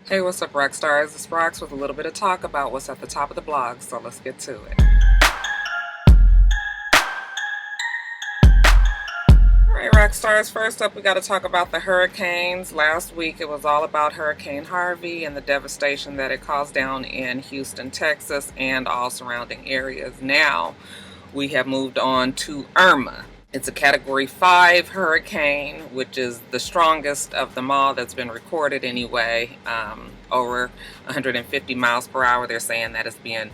Hey, what's up, Roxstars? It's Rox with a little bit of talk about what's at the top of the blog, so let's get to it. Alright, Roxstars, first up we got to talk about the hurricanes. Last week it was all about Hurricane Harvey and the devastation that it caused down in Houston, Texas, and all surrounding areas. Now we have moved on to Irma. It's a Category 5 hurricane, which is the strongest of them all that's been recorded anyway. Over 150 miles per hour. They're saying that it's being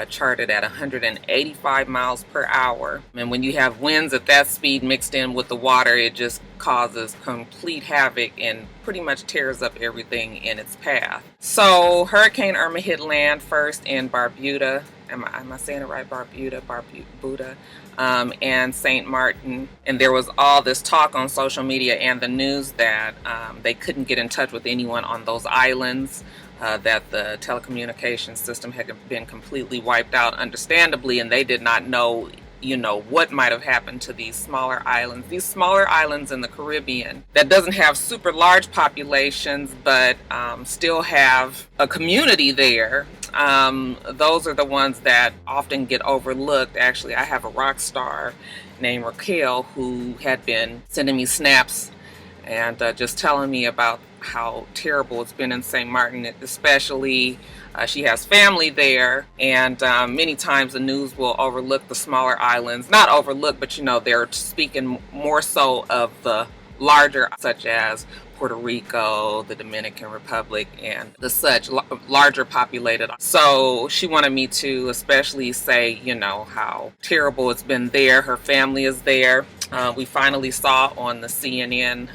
charted at 185 miles per hour. And when you have winds at that speed mixed in with the water, it just causes complete havoc and pretty much tears up everything in its path. So Hurricane Irma hit land first in Barbuda. Am I saying it right? Barbuda. And St. Martin, and there was all this talk on social media and the news that they couldn't get in touch with anyone on those islands, that the telecommunications system had been completely wiped out, understandably, and they did not know what might have happened to these smaller islands in the Caribbean that doesn't have super large populations, but still have a community there. Those are the ones that often get overlooked. Actually, I have a rock star named Raquel who had been sending me snaps and just telling me about how terrible it's been in St. Martin, especially. She has family there, and many times the news will overlook the smaller islands. Not overlook, but they're speaking more so of the larger, such as Puerto Rico, the Dominican Republic, and the such larger populated. So she wanted me to especially say, how terrible it's been there. Her family is there. We finally saw on the CNN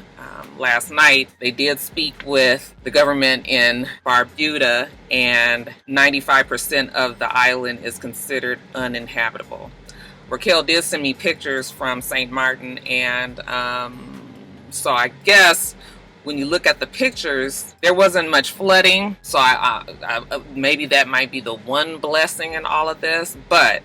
last night, they did speak with the government in Barbuda, and 95% of the island is considered uninhabitable. Raquel did send me pictures from St. Martin, and so I guess when you look at the pictures, there wasn't much flooding. So I maybe that might be the one blessing in all of this, but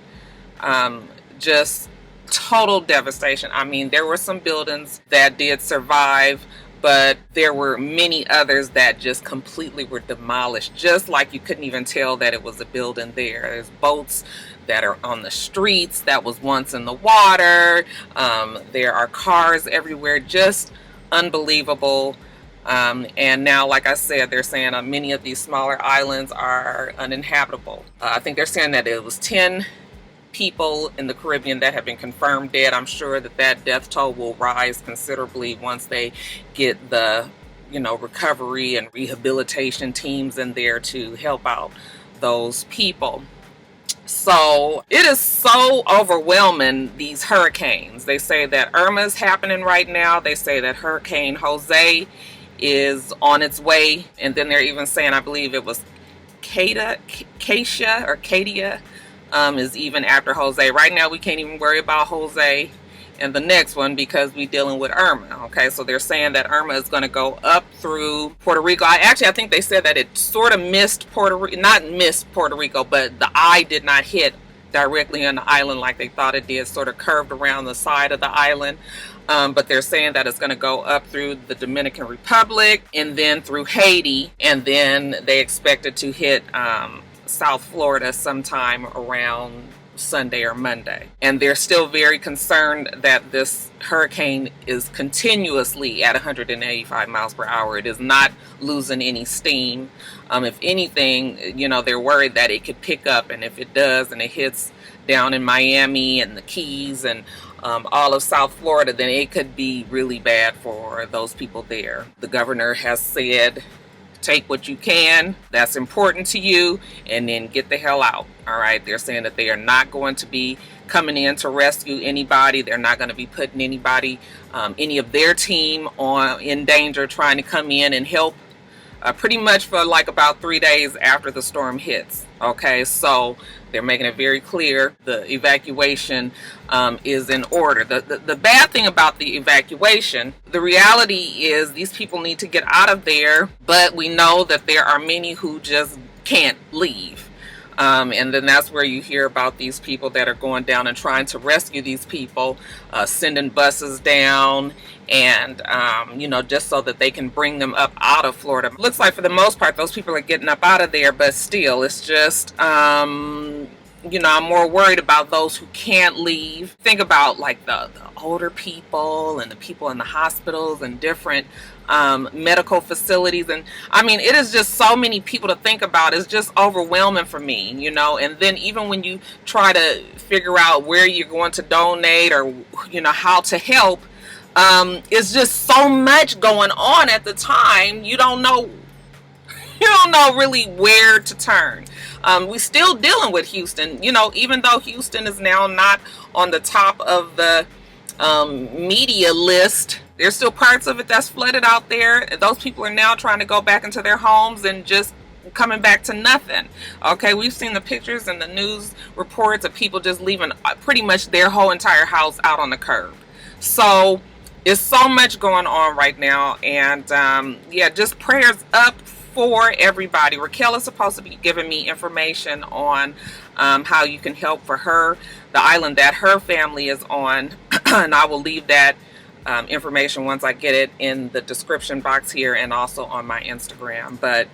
just total devastation. I mean, there were some buildings that did survive, but there were many others that just completely were demolished, just like you couldn't even tell that it was a building there. There's boats that are on the streets that was once in the water. There are cars everywhere, just unbelievable. And now, like I said, they're saying many of these smaller islands are uninhabitable. I think they're saying that it was 10 people in the Caribbean that have been confirmed dead. I'm sure that death toll will rise considerably once they get the recovery and rehabilitation teams in there to help out those people. So it is so overwhelming, these hurricanes. They say that Irma is happening right now. They say that Hurricane Jose is on its way, and then they're even saying, I believe it was Katia is even after Jose. Right now we can't even worry about Jose and the next one because we're dealing with Irma. Okay, so they're saying that Irma is going to go up through Puerto Rico. I think they said that it sort of missed Puerto Rico, not missed Puerto Rico, but the eye did not hit directly on the island like they thought it did, sort of curved around the side of the island. But they're saying that it's going to go up through the Dominican Republic and then through Haiti, and then they expect it to hit South Florida sometime around Sunday or Monday. And they're still very concerned that this hurricane is continuously at 185 miles per hour. It is not losing any steam. If anything, they're worried that it could pick up, and if it does and it hits down in Miami and the Keys and all of South Florida, then it could be really bad for those people there. The governor has said, take what you can that's important to you and then get the hell out. All right, they're saying that they are not going to be coming in to rescue anybody. They're not going to be putting anybody, any of their team in danger, trying to come in and help pretty much for like about 3 days after the storm hits. Okay, so they're making it very clear the evacuation is in order. The bad thing about the evacuation, the reality is these people need to get out of there, but we know that there are many who just can't leave. And then that's where you hear about these people that are going down and trying to rescue these people, sending buses down, and just so that they can bring them up out of Florida. Looks like for the most part those people are getting up out of there, but still, it's just I'm more worried about those who can't leave. Think about like the older people and the people in the hospitals and different medical facilities, and I mean, it is just so many people to think about. It's just overwhelming for me, and then even when you try to figure out where you're going to donate or how to help, it's just so much going on at the time. You don't know really where to turn. We still dealing with Houston, even though Houston is now not on the top of the media list. There's still parts of it that's flooded out there. Those people are now trying to go back into their homes and just coming back to nothing. Okay, we've seen the pictures and the news reports of people just leaving pretty much their whole entire house out on the curb. So it's so much going on right now, and just prayers up for everybody. Raquel is supposed to be giving me information on how you can help for her, the island that her family is on, and I will leave that information once I get it in the description box here and also on my Instagram. But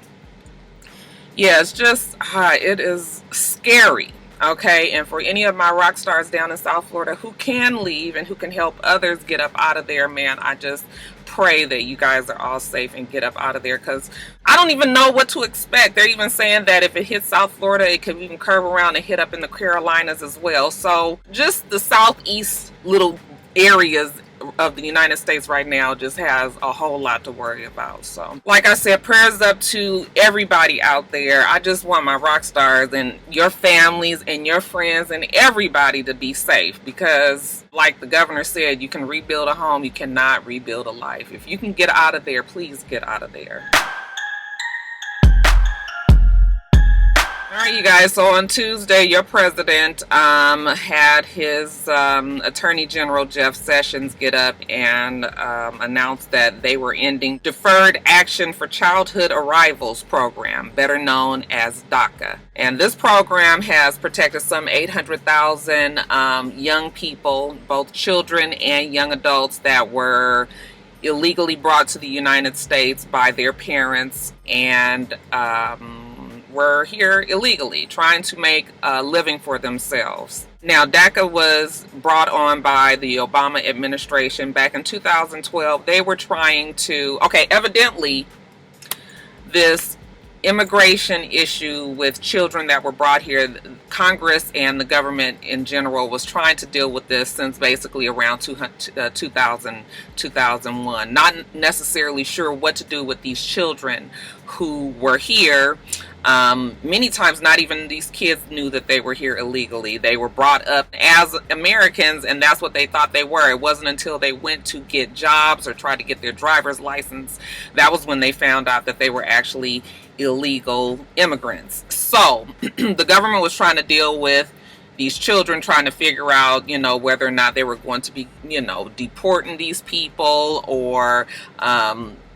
yeah, it's just it is scary. Okay, and for any of my rock stars down in South Florida who can leave and who can help others get up out of there, man, I just pray that you guys are all safe and get up out of there, because I don't even know what to expect. They're even saying that if it hits South Florida, it could even curve around and hit up in the Carolinas as well. So just the southeast little areas of the United States right now just has a whole lot to worry about. So like I said, prayers up to everybody out there. I just want my rock stars and your families and your friends and everybody to be safe, because like the governor said, you can rebuild a home, you cannot rebuild a life. If you can get out of there, please get out of there. Alright, you guys, so on Tuesday, your president had his Attorney General Jeff Sessions get up and announce that they were ending Deferred Action for Childhood Arrivals program, better known as DACA. And this program has protected some 800,000 young people, both children and young adults, that were illegally brought to the United States by their parents and were here illegally, trying to make a living for themselves. Now, DACA was brought on by the Obama administration back in 2012. They were trying to, evidently, this immigration issue with children that were brought here, Congress and the government in general was trying to deal with this since basically around 2001. Not necessarily sure what to do with these children who were here. Many times not even these kids knew that they were here illegally. They were brought up as Americans, and that's what they thought they were. It wasn't until they went to get jobs or tried to get their driver's license, that was when they found out that they were actually illegal immigrants. So the government was trying to deal with these children, trying to figure out, whether or not they were going to be, deporting these people, or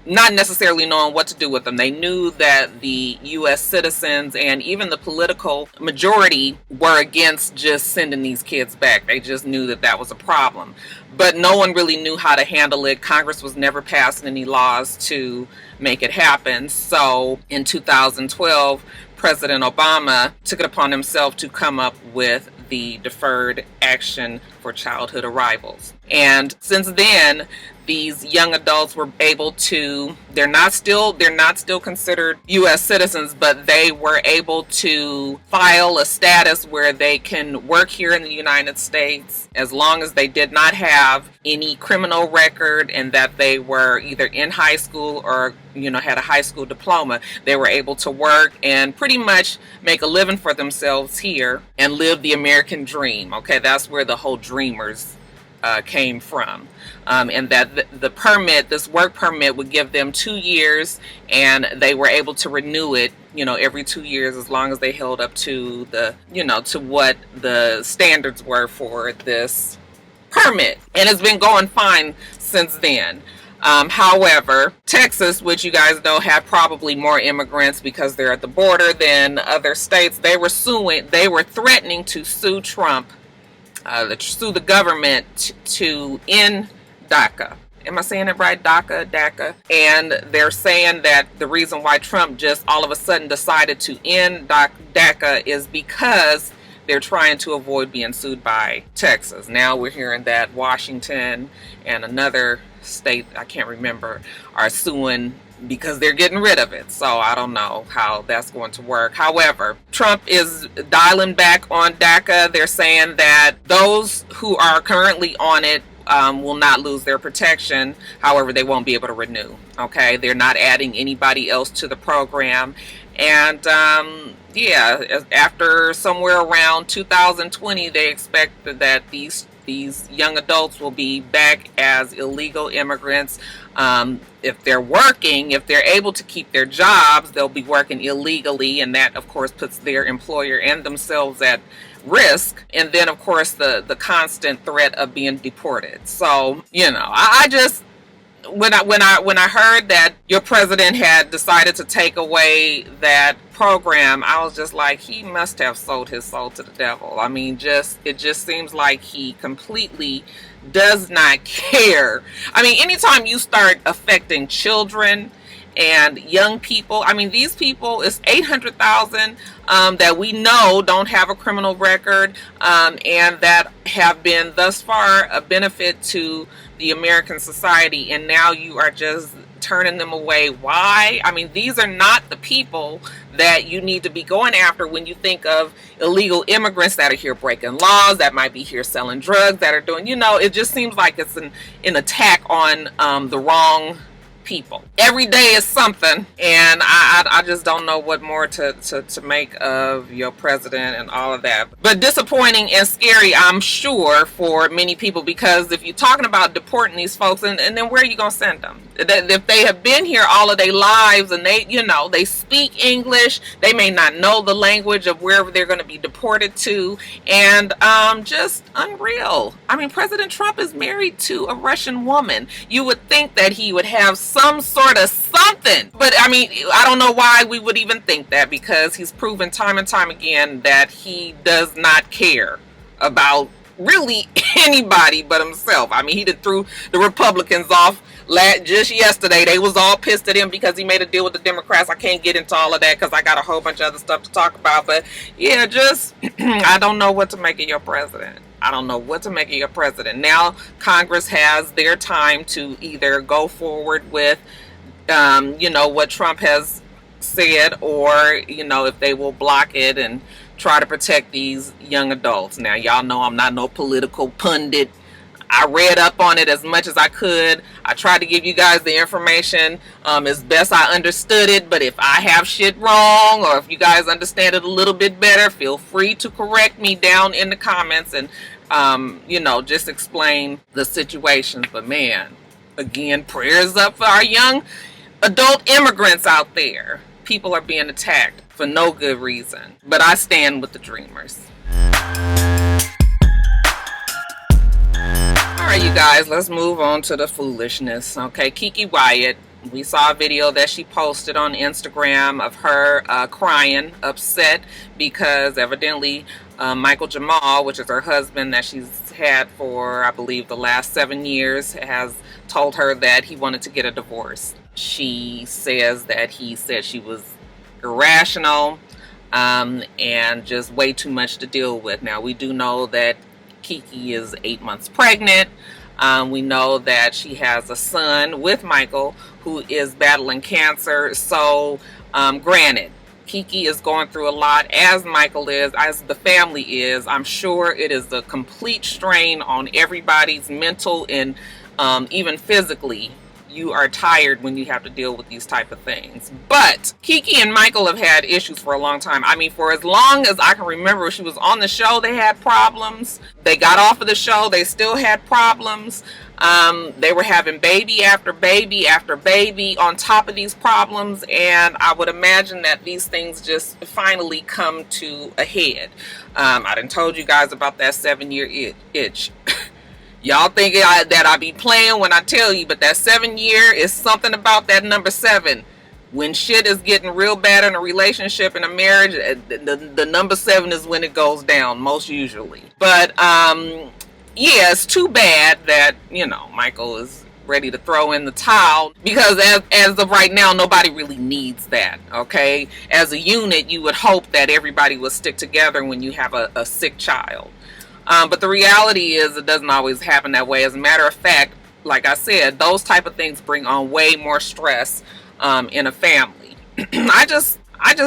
not necessarily knowing what to do with them. They knew that the U.S. citizens and even the political majority were against just sending these kids back. They just knew that that was a problem. But no one really knew how to handle it. Congress was never passing any laws to make it happen. So in 2012, President Obama took it upon himself to come up with the Deferred Action for Childhood Arrivals. And since then, these young adults were able to, they're not still considered U.S. citizens, but they were able to file a status where they can work here in the United States as long as they did not have any criminal record and that they were either in high school or had a high school diploma. They were able to work and pretty much make a living for themselves here and live the American dream. Okay, that's where the whole dreamers came from. And that the permit, this work permit, would give them 2 years, and they were able to renew it, every 2 years, as long as they held up to the, to what the standards were for this permit. And it's been going fine since then. However, Texas, which you guys know have probably more immigrants because they're at the border than other states, they were threatening to sue Trump, sue the government to end DACA. Am I saying it right? DACA. And they're saying that the reason why Trump just all of a sudden decided to end DACA is because they're trying to avoid being sued by Texas. Now we're hearing that Washington and another state, I can't remember, are suing because they're getting rid of it. So I don't know how that's going to work. However, Trump is dialing back on DACA. They're saying that those who are currently on it will not lose their protection. However, they won't be able to renew. Okay, they're not adding anybody else to the program. And yeah, after somewhere around 2020, they expect that these young adults will be back as illegal immigrants. If they're working, if they're able to keep their jobs, they'll be working illegally, and that of course puts their employer and themselves at risk. And then of course the constant threat of being deported. So, you know, I just, when I heard that your president had decided to take away that program, I was just like, he must have sold his soul to the devil. I mean, it just seems like he completely does not care. I mean, anytime you start affecting children and young people, I mean, these people, it's 800,000 that we know don't have a criminal record, and that have been thus far a benefit to the American society, and now you are just turning them away. Why? I mean, these are not the people that you need to be going after when you think of illegal immigrants that are here breaking laws, that might be here selling drugs, that are doing, you know, it just seems like it's an attack on the wrong people. Every day is something, and I just don't know what more to make of your president and all of that. But disappointing and scary, I'm sure, for many people, because if you're talking about deporting these folks, and then where are you going to send them? If they have been here all of their lives and they, you know, they speak English, they may not know the language of wherever they're going to be deported to, and just unreal. I mean, President Trump is married to a Russian woman. You would think that he would have some sort of something, but I mean, I don't know why we would even think that, because he's proven time and time again that he does not care about really anybody but himself. I mean, he did threw the Republicans off just yesterday. They was all pissed at him because he made a deal with the Democrats. I can't get into all of that because I got a whole bunch of other stuff to talk about, but yeah, just I don't know what to make of your president. I don't know what to make of your president. Now Congress has their time to either go forward with you know, what Trump has said, or, you know, if they will block it and try to protect these young adults. Now, y'all know I'm not no political pundit. I read up on it as much as I could. I tried to give you guys the information as best I understood it, but if I have shit wrong, or if you guys understand it a little bit better, feel free to correct me down in the comments and you know, just explain the situations. But man, again, prayers up for our young adult immigrants out there. People are being attacked for no good reason, but I stand with the dreamers. Alright, you guys, let's move on to the foolishness. Okay, Kiki Wyatt, we saw a video that she posted on Instagram of her crying, upset, because evidently Michael Jamal, which is her husband that she's had for, I believe, the last 7 years, has told her that he wanted to get a divorce. She says that he said she was irrational and just way too much to deal with. Now, we do know that Kiki is 8 months pregnant. We know that she has a son with Michael who is battling cancer. So granted, Kiki is going through a lot, as Michael is, as the family is. I'm sure it is a complete strain on everybody's mental and even physically. You are tired when you have to deal with these type of things. But Kiki and Michael have had issues for a long time. I mean, for as long as I can remember, she was on the show, they had problems. They got off of the show, they still had problems. They were having baby after baby after baby on top of these problems, and I would imagine that these things just finally come to a head. I done told you guys about that 7-year itch. Y'all think that I be playing when I tell you, but that 7 year is something about that number 7. When shit is getting real bad in a relationship, in a marriage, the number 7 is when it goes down, most usually. But yeah, it's too bad that, you know, Michael is ready to throw in the towel, because as of right now, nobody really needs that. Okay, as a unit, you would hope that everybody would stick together when you have a sick child, but the reality is it doesn't always happen that way. As a matter of fact, like I said, those type of things bring on way more stress in a family. I just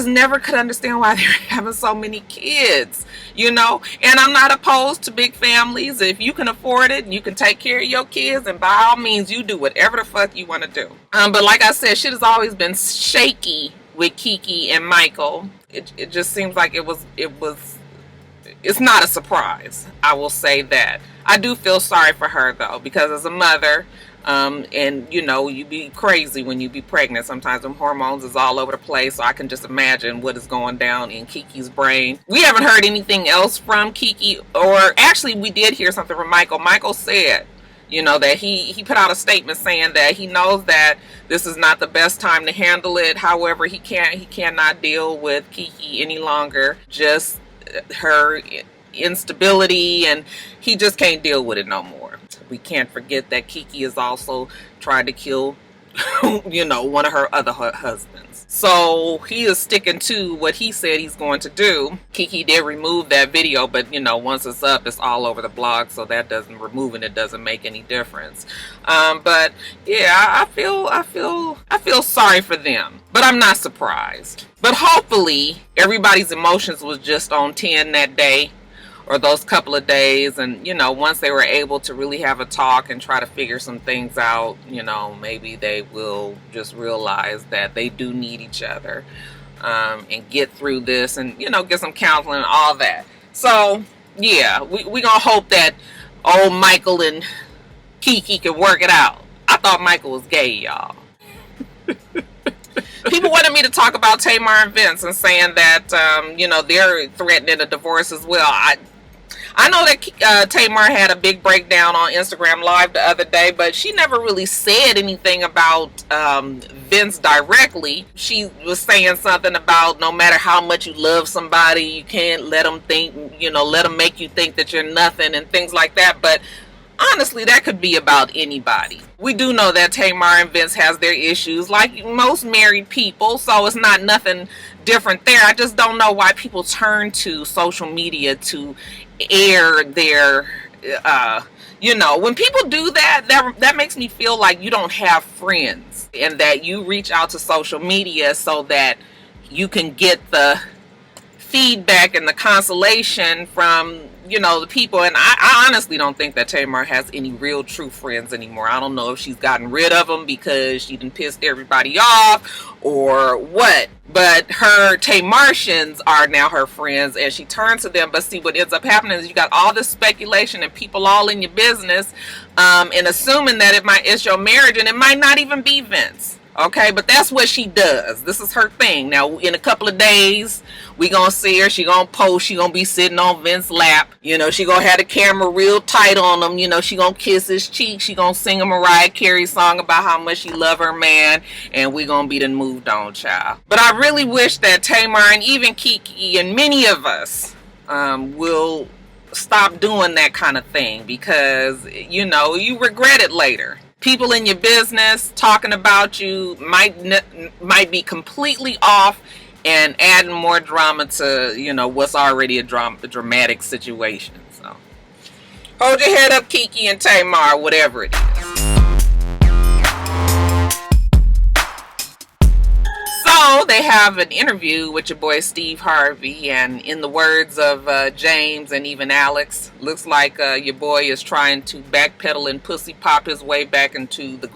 never could understand why they're having so many kids, you know. And I'm not opposed to big families. If you can afford it, you can take care of your kids, and by all means, you do whatever the fuck you want to do. But like I said, shit has always been shaky with Kiki and Michael. It just seems like it's not a surprise. I will say that. I do feel sorry for her though, because as a mother, and you know, you be crazy when you be pregnant. Sometimes them hormones is all over the place, so I can just imagine what is going down in Kiki's brain. We haven't heard anything else from Kiki, or actually we did hear something from Michael. Michael said, you know, that he put out a statement saying that he knows that this is not the best time to handle it. However, he cannot deal with Kiki any longer, just her instability, and he just can't deal with it no more. We can't forget that Kiki has also tried to kill, you know, one of her other husbands. So he is sticking to what he said he's going to do. Kiki did remove that video, but you know, once it's up, it's all over the blog, so that removing it doesn't make any difference. But yeah, I feel sorry for them, but I'm not surprised. But hopefully everybody's emotions was just on 10 that day, or those couple of days, and you know, once they were able to really have a talk and try to figure some things out, you know, maybe they will just realize that they do need each other, and get through this, and you know, get some counseling and all that. So yeah, we gonna hope that old Michael and Kiki can work it out. I thought Michael was gay, y'all. People wanted me to talk about Tamar and Vince, and saying that you know, they're threatening a divorce as well. I know that Tamar had a big breakdown on Instagram Live the other day, but she never really said anything about Vince directly. She was saying something about no matter how much you love somebody, you can't let them think, you know, let them make you think that you're nothing and things like that. But honestly, that could be about anybody. We do know that Tamar and Vince has their issues, like most married people, so it's not nothing different there. I just don't know why people turn to social media to air their, you know, when people do that makes me feel like you don't have friends, and that you reach out to social media so that you can get the feedback and the consolation from, you know, the people. And I honestly don't think that Tamar has any real true friends anymore. I don't know if she's gotten rid of them because she done pissed everybody off or what, but her Tamartians are now her friends, and she turns to them. But see, what ends up happening is you got all this speculation and people all in your business, and assuming that it's your marriage, and it might not even be Vince. Okay, but that's what she does. This is her thing. Now, in a couple of days, we gonna see her. She gonna post. She gonna be sitting on Vince's lap. You know, she gonna have the camera real tight on him. You know, she gonna kiss his cheek. She gonna sing a Mariah Carey song about how much she love her man. And we gonna be done moved on, child. But I really wish that Tamar and even Kiki and many of us will stop doing that kind of thing, because, you know, you regret it later. People in your business talking about you might be completely off and adding more drama to, you know, what's already a dramatic situation. So hold your head up, Kiki and Tamar, whatever it is. So they have an interview with your boy Steve Harvey, and in the words of James and even Alex, looks like your boy is trying to backpedal and pussy pop his way back into the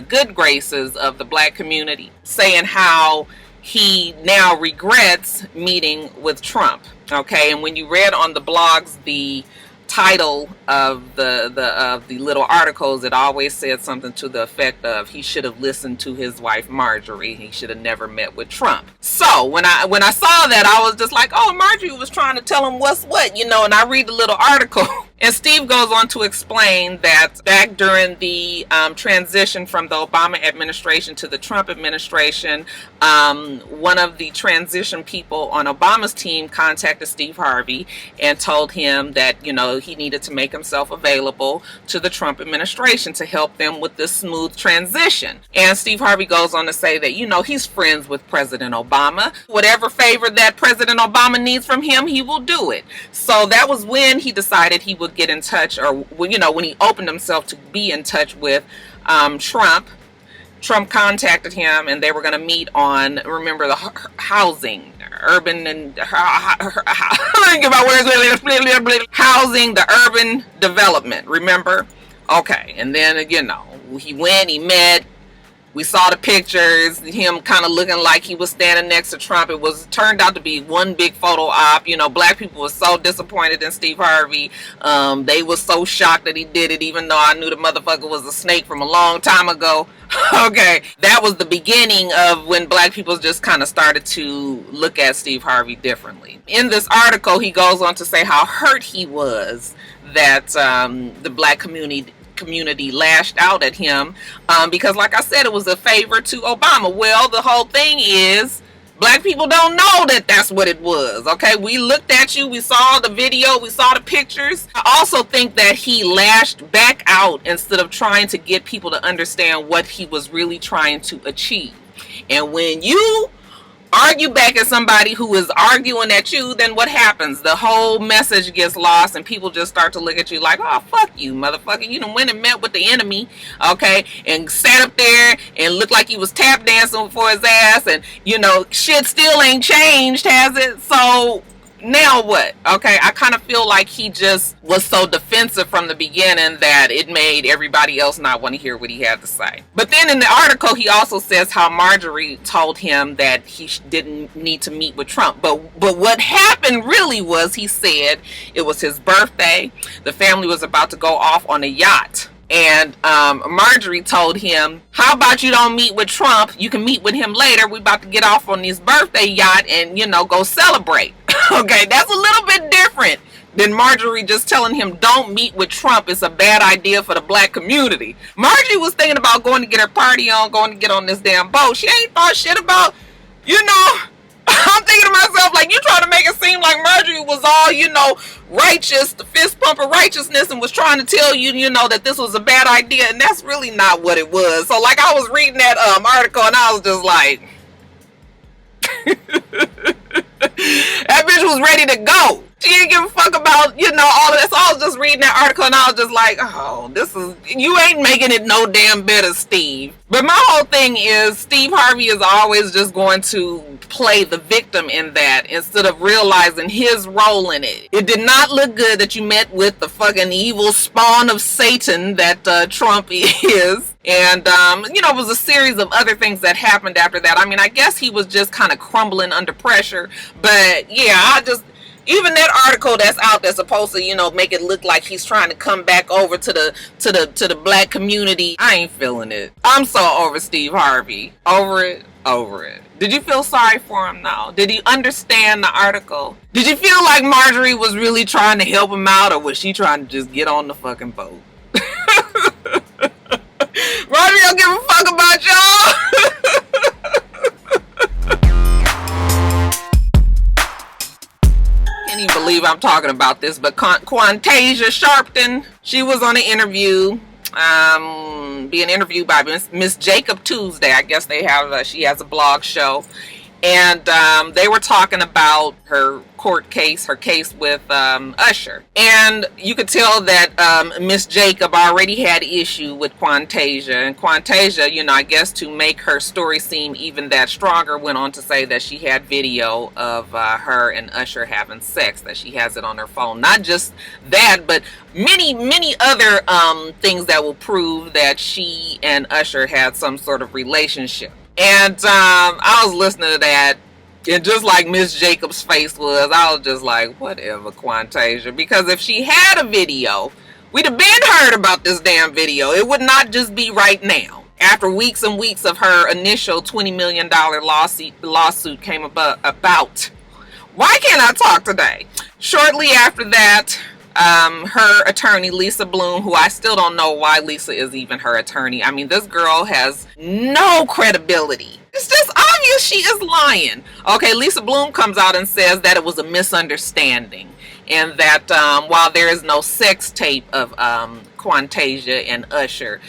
good graces of the black community, saying how he now regrets meeting with Trump. Okay, and when you read on the blogs the title of the little articles, it always said something to the effect of he should have listened to his wife Marjorie. He should have never met with Trump. So when I saw that, I was just like, oh, Marjorie was trying to tell him what's what, you know. And I read the little article And Steve goes on to explain that back during the transition from the Obama administration to the Trump administration, one of the transition people on Obama's team contacted Steve Harvey and told him that, you know, he needed to make himself available to the Trump administration to help them with this smooth transition. And Steve Harvey goes on to say that, you know, he's friends with President Obama. Whatever favor that President Obama needs from him, he will do it. So that was when he decided he would get in touch, or, you know, when he opened himself to be in touch with Trump. Trump contacted him and they were going to meet on, remember, the housing, urban and housing, the urban development, remember? Okay, and then, you know, he went, he met. We saw the pictures, him kind of looking like he was standing next to Trump. It turned out to be one big photo op. You know, black people were so disappointed in Steve Harvey. They were so shocked that he did it, even though I knew the motherfucker was a snake from a long time ago. Okay, that was the beginning of when black people just kind of started to look at Steve Harvey differently. In this article, he goes on to say how hurt he was that the black community lashed out at him because, like I said, it was a favor to Obama. Well, the whole thing is black people don't know that that's what it was. Okay, we looked at you, we saw the video, we saw the pictures. I also think that he lashed back out instead of trying to get people to understand what he was really trying to achieve. And when you argue back at somebody who is arguing at you, then what happens? The whole message gets lost and people just start to look at you like, oh, fuck you, motherfucker. You done went and met with the enemy, okay, and sat up there and looked like he was tap dancing for his ass, and, you know, shit still ain't changed, has it? So now what? Okay, I kind of feel like he just was so defensive from the beginning that it made everybody else not want to hear what he had to say. But then in the article, he also says how Marjorie told him that he didn't need to meet with Trump. But what happened really was, he said it was his birthday. The family was about to go off on a yacht. And Marjorie told him, how about you don't meet with Trump? You can meet with him later. We about to get off on this birthday yacht and, you know, go celebrate. Okay, that's a little bit different than Marjorie just telling him don't meet with Trump. It's a bad idea for the black community. Marjorie was thinking about going to get her party on, going to get on this damn boat. She ain't thought shit about, you know, I'm thinking to myself, like, you trying to make it seem like Marjorie was all, you know, righteous, the fist pump of righteousness, and was trying to tell you, you know, that this was a bad idea, and that's really not what it was. So, like, I was reading that article, and I was just like, that bitch was ready to go. She didn't give a fuck about, you know, all of that. So I was just reading that article and I was just like, oh, you ain't making it no damn better, Steve. But my whole thing is, Steve Harvey is always just going to play the victim in that instead of realizing his role in it. It did not look good that you met with the fucking evil spawn of Satan that Trump is. And, you know, it was a series of other things that happened after that. I mean, I guess he was just kind of crumbling under pressure. But, yeah, even that article that's out that's supposed to, you know, make it look like he's trying to come back over to the black community, I ain't feeling it. I'm so over Steve Harvey. Over it. Did you feel sorry for him now? Did you understand the article? Did you feel like Marjorie was really trying to help him out, or was she trying to just get on the fucking boat? Marjorie don't give a fuck about y'all. Can't even believe I'm talking about this, but Quantasia Sharpton, she was on an interview, being interviewed by Miss Jacob Tuesday. I guess she has a blog show, and they were talking about her court case, her case with Usher. And you could tell that Miss Jacob already had issue with Quantasia. And Quantasia, you know, I guess to make her story seem even that stronger, went on to say that she had video of her and Usher having sex, that she has it on her phone. Not just that, but many other things that will prove that she and Usher had some sort of relationship. And I was listening to that, and just like Miss Jacob's face was, I was just like, whatever, Quantasia. Because if she had a video, we'd have been heard about this damn video. It would not just be right now. After weeks and weeks of her initial $20 million lawsuit came about. Why can't I talk today? Shortly after that, her attorney, Lisa Bloom, who I still don't know why Lisa is even her attorney. I mean, this girl has no credibility. It's just obvious she is lying. Okay, Lisa Bloom comes out and says that it was a misunderstanding, and that while there is no sex tape of Quantasia and Usher,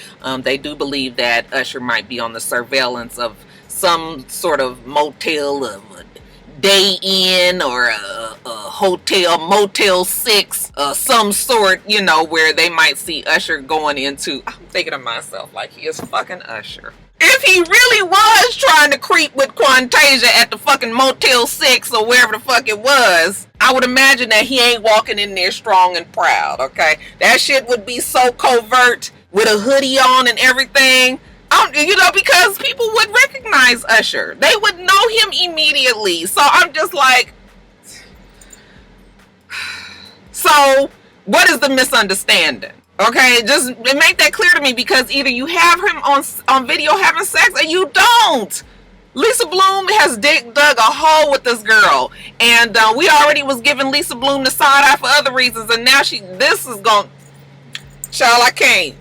they do believe that Usher might be on the surveillance of some sort of motel, of a Day Inn or a hotel, Motel 6, some sort, you know, where they might see Usher going into. I'm thinking to myself, like, he is fucking Usher. If he really was trying to creep with Quantasia at the fucking Motel 6 or wherever the fuck it was, I would imagine that he ain't walking in there strong and proud, okay? That shit would be so covert with a hoodie on and everything. You know, because people would recognize Usher. They would know him immediately. So I'm just like, so what is the misunderstanding? Okay, just make that clear to me, because either you have him on video having sex or you don't. Lisa Bloom has dug a hole with this girl, and we already was giving Lisa Bloom the side eye for other reasons, and now this is going, child, I can't.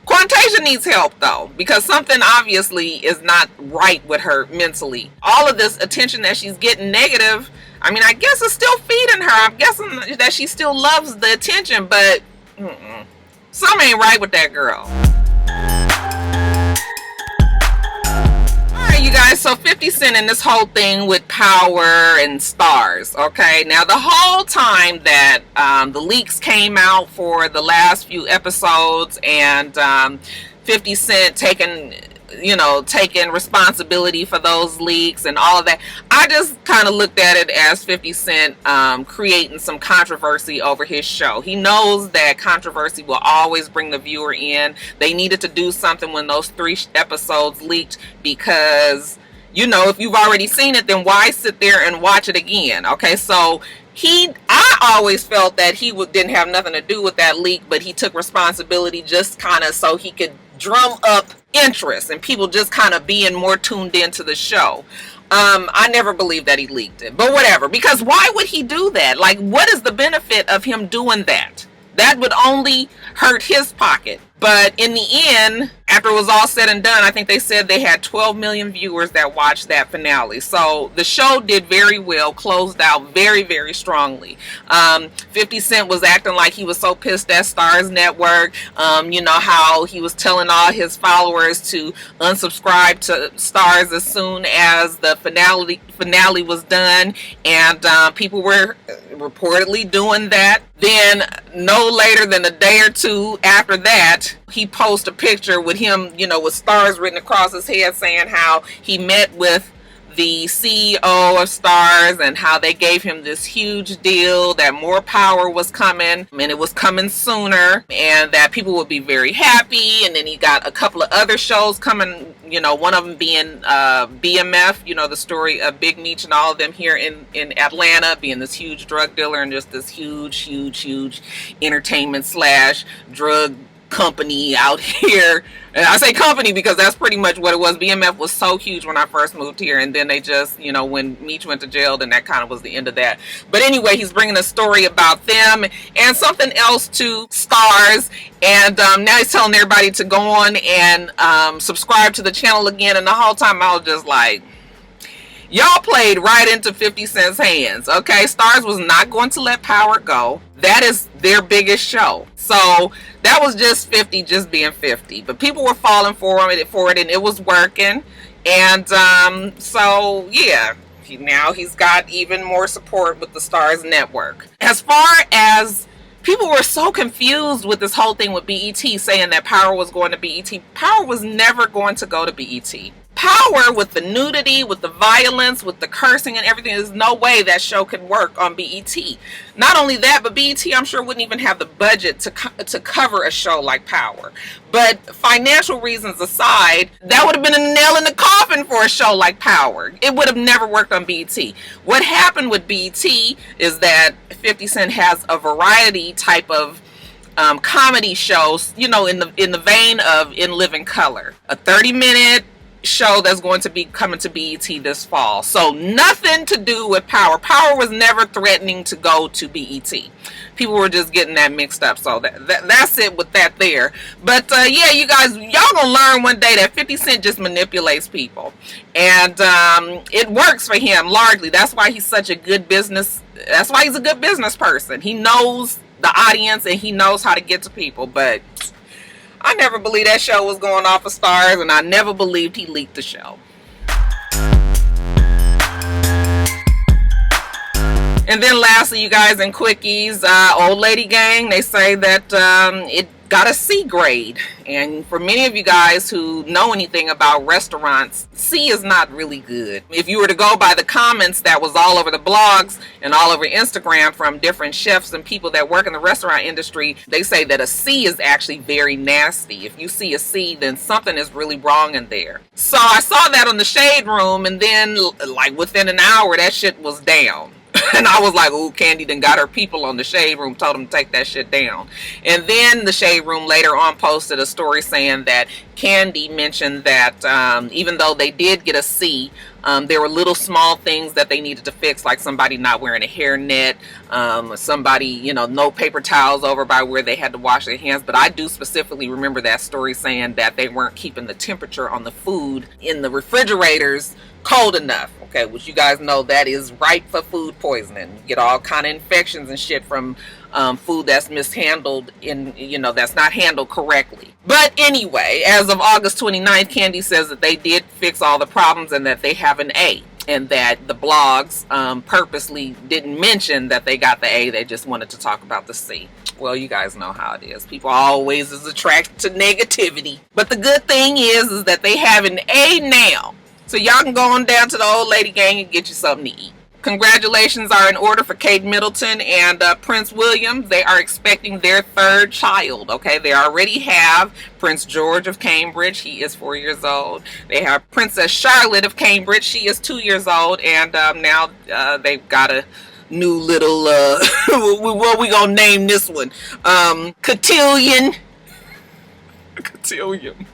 Quantasia needs help though, because something obviously is not right with her mentally. All of this attention that she's getting negative, I mean, I guess it's still feeding her. I'm guessing that she still loves the attention, but something ain't right with that girl. Alright, you guys, so 50 Cent in this whole thing with Power and Starz, okay? Now, the whole time that the leaks came out for the last few episodes, and 50 Cent taking responsibility for those leaks and all of that, I just kind of looked at it as 50 Cent creating some controversy over his show. He knows that controversy will always bring the viewer in. They needed to do something when those 3 episodes leaked, because, you know, if you've already seen it, then why sit there and watch it again? Okay, so I always felt that he didn't have nothing to do with that leak, but he took responsibility just kind of so he could drum up interest and people just kind of being more tuned into the show. I never believed that he leaked it, but whatever, because why would he do that? Like, what is the benefit of him doing that? That would only hurt his pocket. But in the end, after it was all said and done, I think they said they had 12 million viewers that watched that finale. So the show did very well, closed out very, very strongly. 50 Cent was acting like he was so pissed at Starz Network. You know how he was telling all his followers to unsubscribe to Starz as soon as the finale was done. And people were reportedly doing that. Then no later than a day or two after that, he posted a picture with him, you know, with Starz written across his head, saying how he met with the CEO of Starz and how they gave him this huge deal, that more power was coming and it was coming sooner, and that people would be very happy. And then he got a couple of other shows coming, you know, one of them being BMF, you know, the story of Big Meech and all of them here in Atlanta, being this huge drug dealer and just this huge entertainment / drug company out here. And I say company because that's pretty much what it was. BMF was so huge when I first moved here, and then they just, you know, when Meech went to jail, then that kind of was the end of that. But anyway, he's bringing a story about them and something else to Starz, and now he's telling everybody to go on and subscribe to the channel again. And the whole time I was just like, y'all played right into 50 Cent's hands, okay? Starz was not going to let Power go. That is their biggest show. So that was just 50 just being 50. But people were falling for it, and it was working. And so, yeah, now he's got even more support with the Starz network. As far as people were so confused with this whole thing with BET, saying that Power was going to BET. Power was never going to go to BET. Power, with the nudity, with the violence, with the cursing and everything, there's no way that show could work on BET. Not only that, but BET, I'm sure, wouldn't even have the budget to cover a show like Power. But financial reasons aside, that would have been a nail in the coffin for a show like Power. It would have never worked on BET. What happened with BET is that 50 Cent has a variety type of comedy shows, you know, in the vein of In Living Color. A 30-minute show that's going to be coming to BET this fall. So nothing to do with Power. Power was never threatening to go to BET. People were just getting that mixed up. So that's it with that there. But yeah, you guys, y'all gonna learn one day that 50 Cent just manipulates people. And it works for him largely. That's why he's such a good business. That's why he's a good business person. He knows the audience and he knows how to get to people. But I never believed that show was going off of Starz, and I never believed he leaked the show. And then lastly, you guys, in quickies, Old Lady Gang, they say that it got a C grade. And for many of you guys who know anything about restaurants, C is not really good. If you were to go by the comments that was all over the blogs and all over Instagram from different chefs and people that work in the restaurant industry, they say that a C is actually very nasty. If you see a C, then something is really wrong in there. So I saw that on the Shade Room, and then like within an hour, that shit was down. And I was like, ooh, Candy done got her people on the Shade Room, told them to take that shit down. And then the Shade Room later on posted a story saying that Candy mentioned that even though they did get a C, there were little small things that they needed to fix, like somebody not wearing a hairnet, somebody, you know, no paper towels over by where they had to wash their hands. But I do specifically remember that story saying that they weren't keeping the temperature on the food in the refrigerators cold enough. Okay, which you guys know that is ripe for food poisoning. You get all kind of infections and shit from food that's mishandled, that's not handled correctly. But anyway, as of August 29th, Candy says that they did fix all the problems and that they have an A, and that the blogs purposely didn't mention that they got the A. They just wanted to talk about the C. Well, you guys know how it is. People always is attracted to negativity. But the good thing is that they have an A now. So y'all can go on down to the Old Lady Gang and get you something to eat. Congratulations are in order for Kate Middleton and Prince William. They are expecting their third child. Okay, they already have Prince George of Cambridge. He is 4 years old. They have Princess Charlotte of Cambridge. She is 2 years old. And now they've got a new little, what we gonna name this one? Cotillion. Cotillion.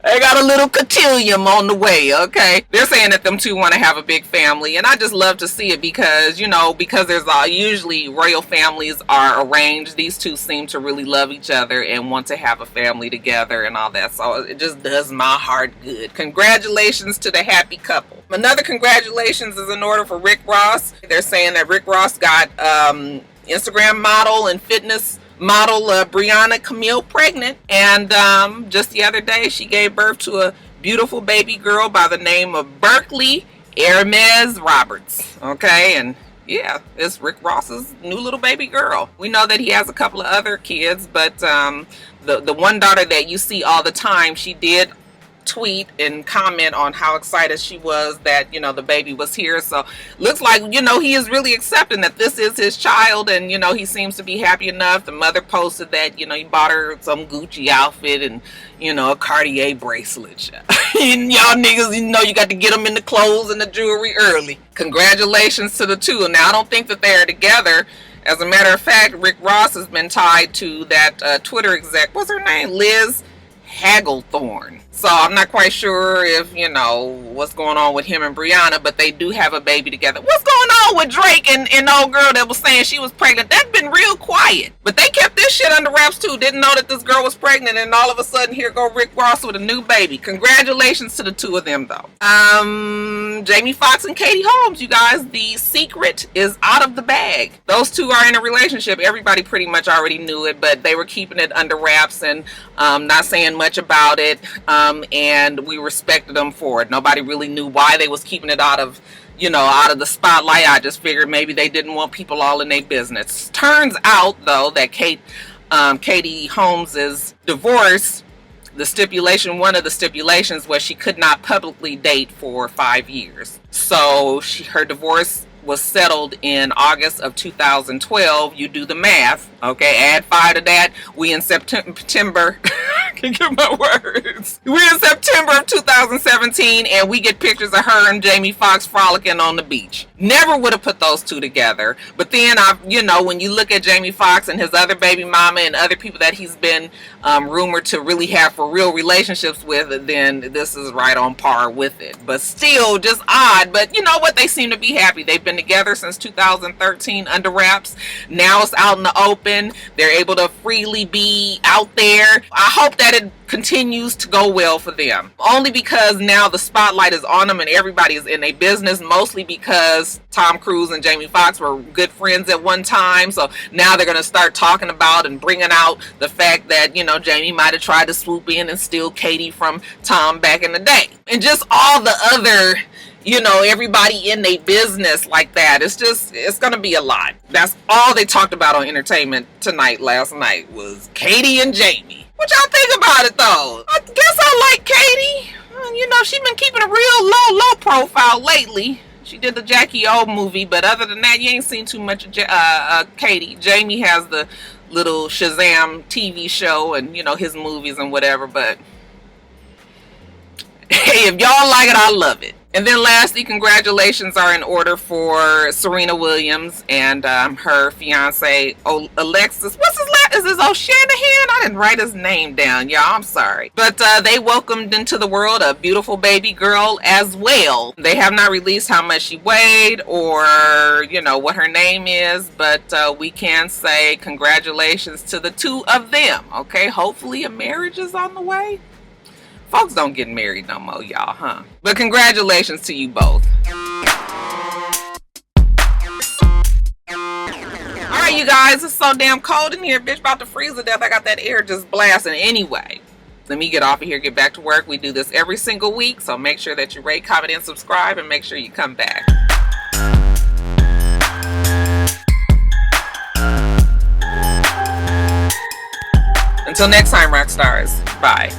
They got a little cotillion on the way, okay? They're saying that them two want to have a big family, and I just love to see it because, because there's usually royal families are arranged. These two seem to really love each other and want to have a family together and all that, so it just does my heart good. Congratulations to the happy couple. Another congratulations is in order for Rick Ross. They're saying that Rick Ross got Instagram model and fitness model Brianna Camille pregnant, and just the other day she gave birth to a beautiful baby girl by the name of Berkeley Hermes Roberts. Okay, and yeah, it's Rick Ross's new little baby girl. We know that he has a couple of other kids, but the one daughter that you see all the time, she did tweet and comment on how excited she was that the baby was here. So looks like he is really accepting that this is his child, and he seems to be happy enough. The mother posted that he bought her some Gucci outfit and a Cartier bracelet. And y'all niggas, you got to get them in the clothes and the jewelry early. Congratulations to the two. Now I don't think that they're together. As a matter of fact, Rick Ross has been tied to that Twitter exec, what's her name, Liz Hagglethorne. So I'm not quite sure if, what's going on with him and Brianna, but they do have a baby together. What's going on with Drake and old girl that was saying she was pregnant? That's been real quiet. But they kept this shit under wraps too. Didn't know that this girl was pregnant, and all of a sudden here go Rick Ross with a new baby. Congratulations to the two of them though. Jamie Foxx and Katie Holmes, you guys, the secret is out of the bag. Those two are in a relationship. Everybody pretty much already knew it, but they were keeping it under wraps and not saying much about it. And we respected them for it. Nobody really knew why they was keeping it out of the spotlight. I just figured maybe they didn't want people all in their business. Turns out though that Katie Holmes's divorce, one of the stipulations was she could not publicly date for 5 years. So her divorce was settled in August of 2012. You do the math, okay? Add 5 to that. We in September. can't get my words. We're in September of 2017 and we get pictures of her and Jamie Foxx frolicking on the beach. Never would have put those two together. But then, when you look at Jamie Foxx and his other baby mama and other people that he's been rumored to really have for real relationships with, then this is right on par with it. But still just odd. But you know what? They seem to be happy. They've been together since 2013 under wraps. Now it's out in the open. They're able to freely be out there. I hope that it continues to go well for them. Only because now the spotlight is on them and everybody is in their business, mostly because Tom Cruise and Jamie Foxx were good friends at one time. So now they're going to start talking about and bringing out the fact that, Jamie might have tried to swoop in and steal Katie from Tom back in the day. And just all the other, everybody in their business like that. It's going to be a lot. That's all they talked about on Entertainment Tonight last night was Katie and Jamie. What y'all think about it though? I guess I like Katie. She's been keeping a real low profile lately. She did the Jackie O movie, but other than that, you ain't seen too much of Katie. Jamie has the little Shazam TV show and, his movies and whatever, but hey, if y'all like it, I love it. And then lastly, congratulations are in order for Serena Williams and her fiance Alexis. What's his last? Is this O'Shanahan? I didn't write his name down, y'all. I'm sorry. But they welcomed into the world a beautiful baby girl as well. They have not released how much she weighed or, what her name is. But we can say congratulations to the two of them. Okay, hopefully a marriage is on the way. Folks don't get married no more, y'all, huh? But congratulations to you both. Alright, you guys, it's so damn cold in here, bitch, about to freeze to death. I got that air just blasting. Anyway, let me get off of here, get back to work. We do this every single week, so make sure that you rate, comment, and subscribe, and make sure you come back. Until next time, Roxstars. Bye.